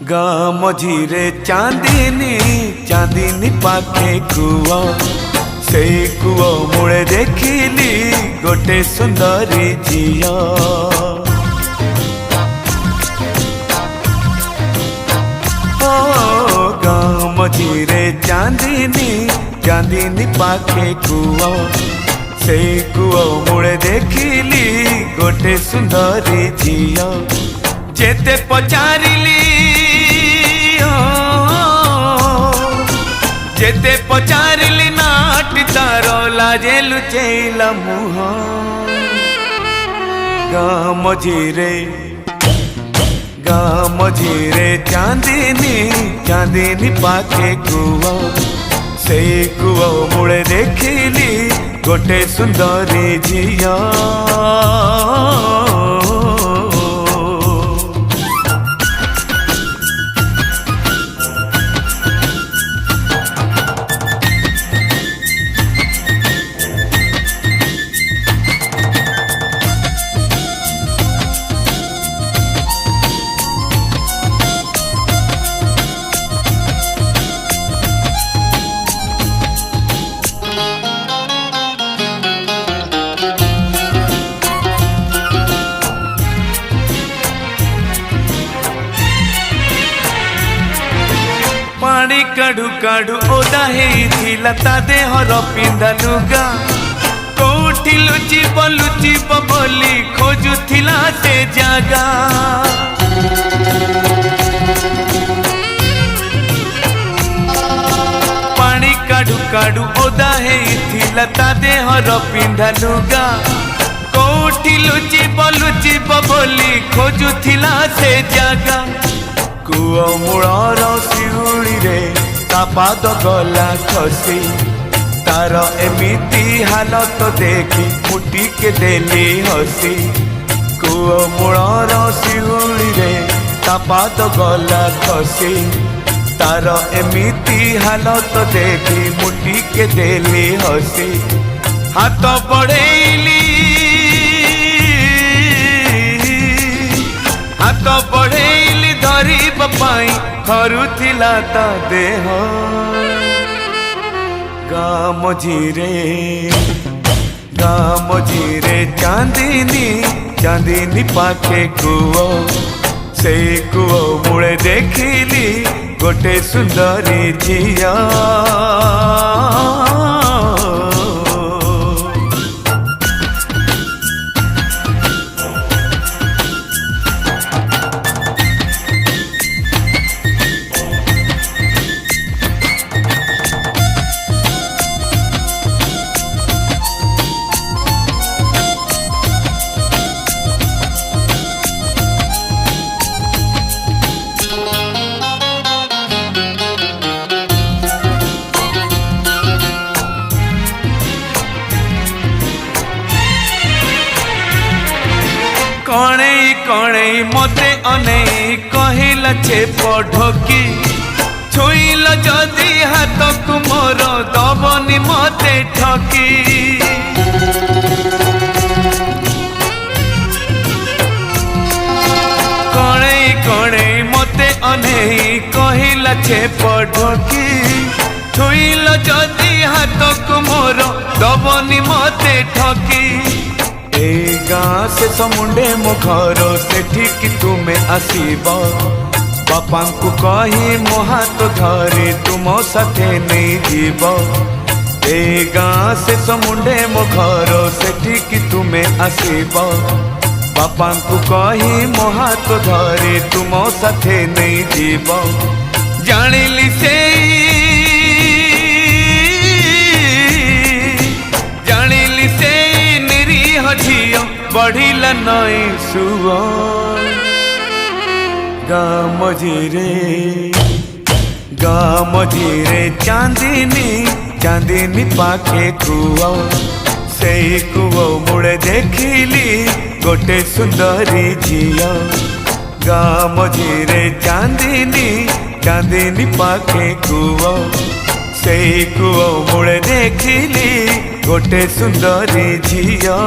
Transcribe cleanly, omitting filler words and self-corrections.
गाँ मझीरे चांदनी चांदनी पाखे कुआ से कुआ मुड़े देखिली गोटे सुंदरी झिया। गाँ मझीरे चांदनी चांदनी पाखे कुआ से कुआ मुड़े देखिली गोटे सुंदरी झिया। जेते पचारिली जेते पचारिली नाटी तार लाजे लुचैला मुह। गाँ मझीरे चांदनी चांदनी पाखे कुआ से कुआ मुड़े देखिली गोटे सुंदरी झिया। पानी काढ़ू काढ़ू ओदा हेइथिला ता देहर पिंधा लुगा। कोठी लुचिब लुचिब बोली खोजुथिला से जागा। पानी काढ़ू काढ़ू ओदा हेइथिला ता देहर पिंधा लुगा। कोठी लुचिब लुचिब बोली खोजुथिला से जागा। कुआ मूलर शिउली रे ता पाद गला खसी तार एमिति हालत देखी मुटी के देली हसी। कुआ मूलर शिउली रे ता पाद गला खसी तार एमिति हालत देखी मुटी के देली हसी। हाथ बढ़ेली हाथ बढ़ेली धरिब पाई थरुथिला ता देह। गाँ मझीरे चांदनी चांदनी पाखे कुआ से कुआ मुड़े देखिली गोटे सुंदरी झिया। कणई कणई मते अनेई कहिला छे पढ़की। छुईल जदि हाथ को मोर दबनी मते ठकी। कणई कणई मते अनेई कहिला छे पढ़की। छुईल जदि हाथ को मोर दबनी मते ठकी। ए गाँ गाँ से समुंडे मो घर सेठिकी तुमे आसीब बापा को कही मो हाथ धरी तुम साथे नहीं जीव ए गाँ से समुंडे मो घर सेठिकी तुमे आसीब बापा को कही मो हाथ धरी तुम साथे नहीं जीव जानिली से निरीह झियो बढ़िला नई सुव गाँ मझिरे चांदिनी पाखे कुआ से कुओ मुड़े देखिली गोटे सुंदरी झियो गाँ मझिरे चांदिनी पाखे कुओ से कुओ मुड़े देखिली गोटे सुंदरी झियो।